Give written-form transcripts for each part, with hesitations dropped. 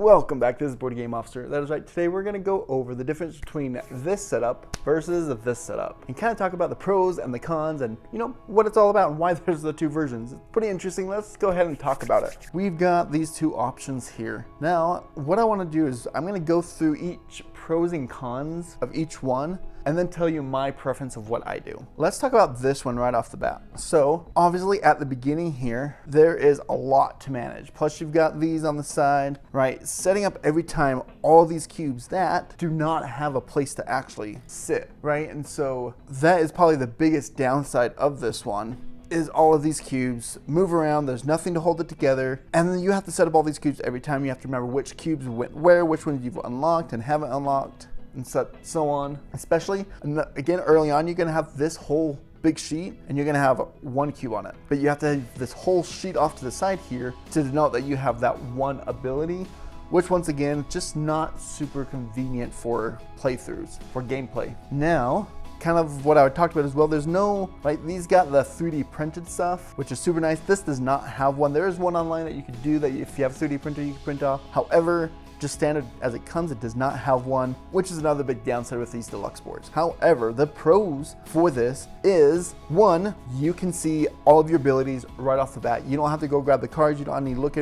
Welcome back, this is Board Game Officer. That is right, today we're going to go over the difference between this setup versus this setup and kind of talk about the pros and the cons and, what it's all about and why there's the two versions. It's pretty interesting. Let's go ahead and talk about it. We've got these two options here. Now, what I want to do is I'm going to go through each pros and cons of each one and then tell you my preference of what I do. Let's talk about this one right off the bat. So obviously at the beginning here, there is a lot to manage. Plus you've got these on the side, right? Setting up every time all these cubes that do not have a place to actually sit, right? And so that is probably the biggest downside of this one. Is all of these cubes move around, there's nothing to hold it together, and then you have to set up all these cubes every time. You have to remember which cubes went where, which ones you've unlocked and haven't unlocked, and so on. Especially, and again, early on, you're gonna have this whole big sheet and you're gonna have one cube on it. But you have to have this whole sheet off to the side here to denote that you have that one ability, which once again, just not super convenient for playthroughs, for gameplay. Now, kind of what I talked about as well, there's no, like these got the 3D printed stuff, which is super nice. This does not have one. There is one online that you could do that if you have a 3D printer, you can print off. However, just standard as it comes, it does not have one, which is another big downside with these deluxe boards. However, the pros for this is, one, you can see all of your abilities right off the bat. You don't have to go grab the cards, you don't need to look at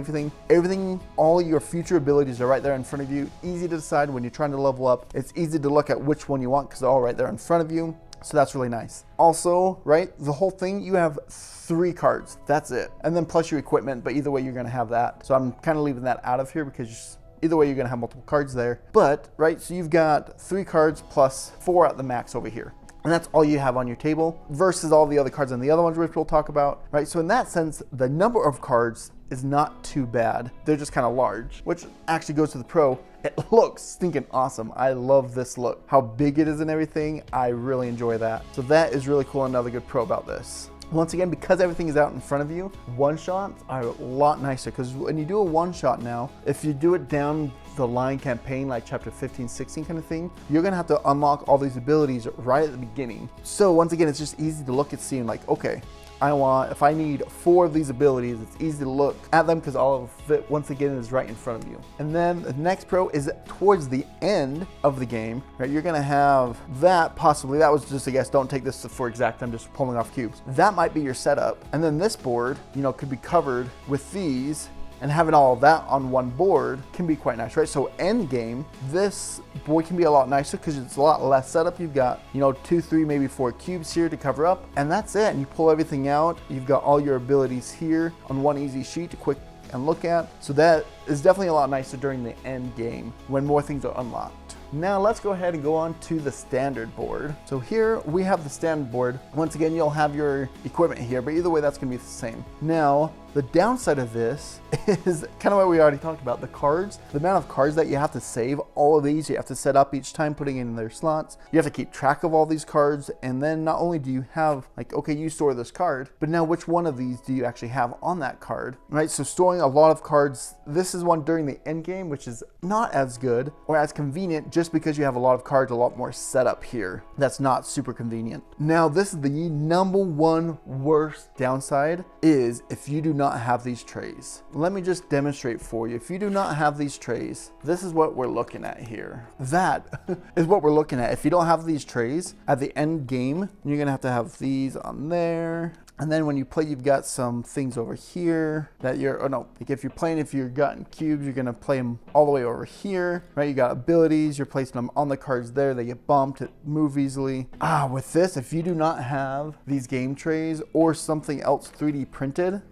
everything, all your future abilities are right there in front of you. Easy to decide when you're trying to level up. It's easy to look at which one you want because they're all right there in front of you. So that's really nice. Also, right, the whole thing, you have 3 cards, that's it. And then plus your equipment, but either way you're gonna have that. So I'm kind of leaving that out of here because either way, you're gonna have multiple cards there. But, right, so you've got 3 cards plus 4 at the max over here. And that's all you have on your table versus all the other cards on the other ones, which we'll talk about, right? So in that sense, the number of cards is not too bad. They're just kind of large, which actually goes to the pro. It looks stinking awesome. I love this look. How big it is and everything, I really enjoy that. So that is really cool. Another good pro about this. Once again, because everything is out in front of you, one-shots are a lot nicer because when you do a one-shot now, if you do it down the line campaign like chapter 15, 16 kind of thing, you're gonna have to unlock all these abilities right at the beginning. So once again, it's just easy to look at seeing like, okay, if I need 4 of these abilities, it's easy to look at them because all of it, once again, is right in front of you. And then the next pro is towards the end of the game, right? You're gonna have that possibly, that was just a guess, don't take this for exact, I'm just pulling off cubes. That might be your setup. And then this board, could be covered with these, and having all of that on one board can be quite nice, right? So end game, this board can be a lot nicer because it's a lot less setup. You've got, 2, 3, maybe 4 cubes here to cover up, and that's it. And you pull everything out. You've got all your abilities here on one easy sheet to quick and look at. So that is definitely a lot nicer during the end game when more things are unlocked. Now let's go ahead and go on to the standard board. So here we have the standard board. Once again, you'll have your equipment here, but either way, that's gonna be the same. Now, the downside of this is kind of what we already talked about, the cards. The amount of cards that you have to save, all of these, you have to set up each time, putting in their slots. You have to keep track of all these cards. And then not only do you have like, okay, you store this card, but now which one of these do you actually have on that card, right? So storing a lot of cards, this is one during the end game, which is not as good or as convenient just because you have a lot of cards, a lot more setup here. That's not super convenient. Now, this is the number one worst downside is if you do not have these trays. Let me just demonstrate for you. If you do not have these trays, this is what we're looking at here. That is what we're looking at. If you don't have these trays at the end game, you're gonna have to have these on there. And then when you play, you've got some things over here that if you're playing, if you're gotten cubes, you're gonna play them all the way over here, right? You got abilities, you're placing them on the cards there, they get bumped, it move easily. With this, if you do not have these game trays or something else 3D printed,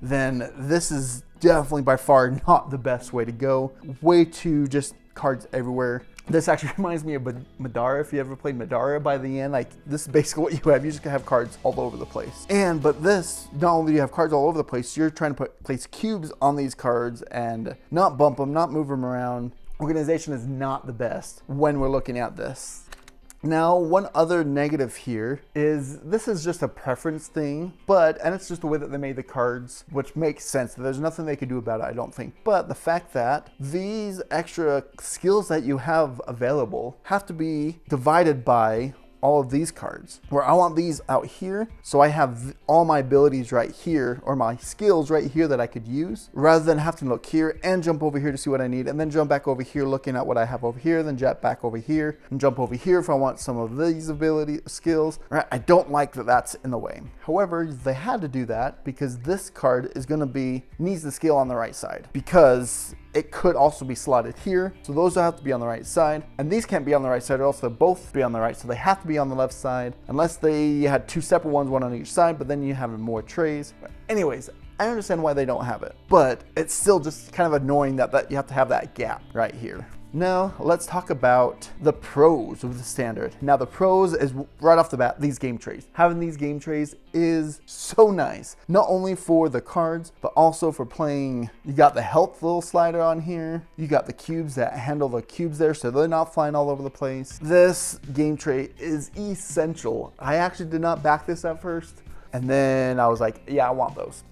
then this is definitely by far not the best way to go. Way too just cards everywhere. This actually reminds me of Madara. If you ever played Madara, by the end, like this is basically what you have. You just have cards all over the place. But this, not only do you have cards all over the place, you're trying to place cubes on these cards and not bump them, not move them around. Organization is not the best when we're looking at this. Now, one other negative here is this is just a preference thing, and it's just the way that they made the cards, which makes sense. There's nothing they could do about it, I don't think. But the fact that these extra skills that you have available have to be divided by all of these cards, where I want these out here. So I have all my abilities right here, or my skills right here that I could use, rather than having to look here and jump over here to see what I need, and then jump back over here looking at what I have over here, then jet back over here and jump over here if I want some of these ability skills. Right? I don't like that that's in the way. However, they had to do that because this card is going to be, needs the skill on the right side, because it could also be slotted here. So those have to be on the right side, and these can't be on the right side, or else they'll both be on the right. So they have to be on the left side, unless they had two separate ones, one on each side, but then you have more trays. But anyways, I understand why they don't have it, but it's still just kind of annoying that you have to have that gap right here. Now, let's talk about the pros of the standard. Now, the pros is right off the bat, these game trays. Having these game trays is so nice. Not only for the cards, but also for playing. You got the health little slider on here. You got the cubes that handle the cubes there, so they're not flying all over the place. This game tray is essential. I actually did not back this at first. And then I was like, yeah, I want those.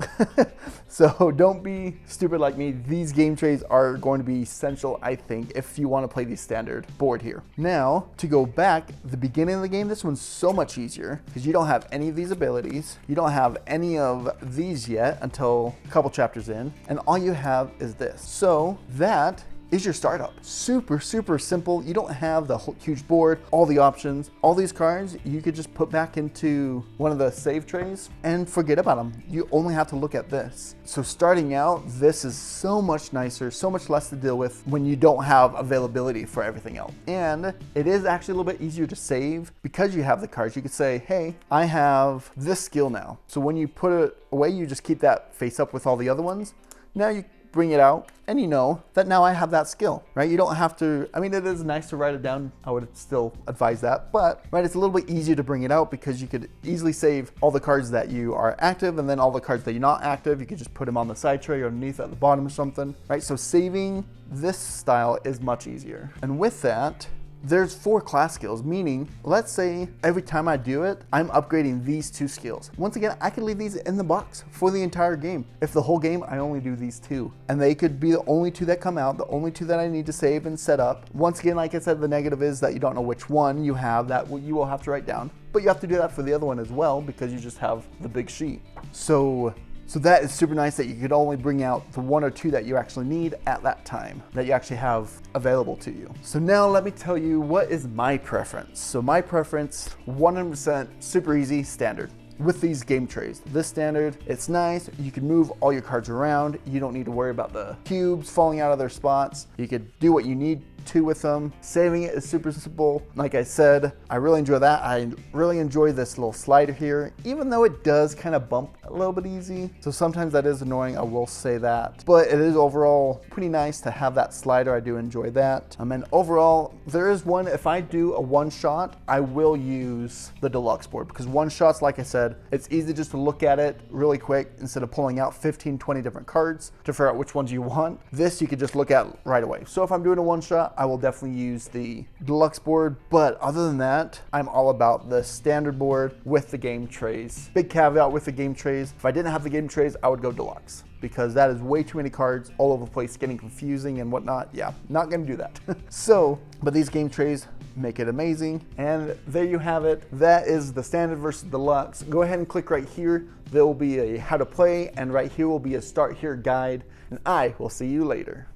So don't be stupid like me. These game trays are going to be essential, I think, if you want to play the standard board here. Now, to go back, the beginning of the game, this one's so much easier because you don't have any of these abilities. You don't have any of these yet until a couple chapters in. And all you have is this. So that is your startup. Super, super simple. You don't have the whole huge board, all the options. All these cards you could just put back into one of the save trays and forget about them. You only have to look at this. So starting out, this is so much nicer, so much less to deal with when you don't have availability for everything else. And it is actually a little bit easier to save because you have the cards. You could say, hey, I have this skill now. So when you put it away, you just keep that face up with all the other ones. Now you bring it out and you know that now I have that skill, right? You don't have to, I mean, it is nice to write it down. I would still advise that, but right, it's a little bit easier to bring it out because you could easily save all the cards that you are active, and then all the cards that you're not active, you could just put them on the side tray or underneath at the bottom or something, right? So saving this style is much easier. And with that, there's 4 class skills, meaning let's say every time I do it, I'm upgrading these 2 skills. Once again, I can leave these in the box for the entire game. If the whole game, I only do these 2, and they could be the only 2 that come out, the only 2 that I need to save and set up. Once again, like I said, the negative is that you don't know which one you have, that you will have to write down, but you have to do that for the other one as well because you just have the big sheet. So that is super nice that you could only bring out the 1 or 2 that you actually need at that time, that you actually have available to you. So now let me tell you what is my preference. So my preference, 100% super easy, standard. With these game trays, this standard, it's nice. You can move all your cards around. You don't need to worry about the cubes falling out of their spots. You could do what you need to with them. Saving it is super simple. Like I said, I really enjoy that. I really enjoy this little slider here, even though it does kind of bump a little bit easy. So sometimes that is annoying, I will say that. But it is overall pretty nice to have that slider. I do enjoy that. And overall, there is one, if I do a one shot, I will use the deluxe board because one shots, like I said, it's easy just to look at it really quick instead of pulling out 15, 20 different cards to figure out which ones you want. This you could just look at right away. So if I'm doing a one shot, I will definitely use the deluxe board, but other than that, I'm all about the standard board with the game trays. Big caveat with the game trays, if I didn't have the game trays, I would go deluxe because that is way too many cards all over the place, getting confusing and whatnot. Yeah, not gonna do that. But these game trays make it amazing. And there you have it. That is the standard versus deluxe. Go ahead and click right here. There will be a how to play, and right here will be a start here guide, and I will see you later.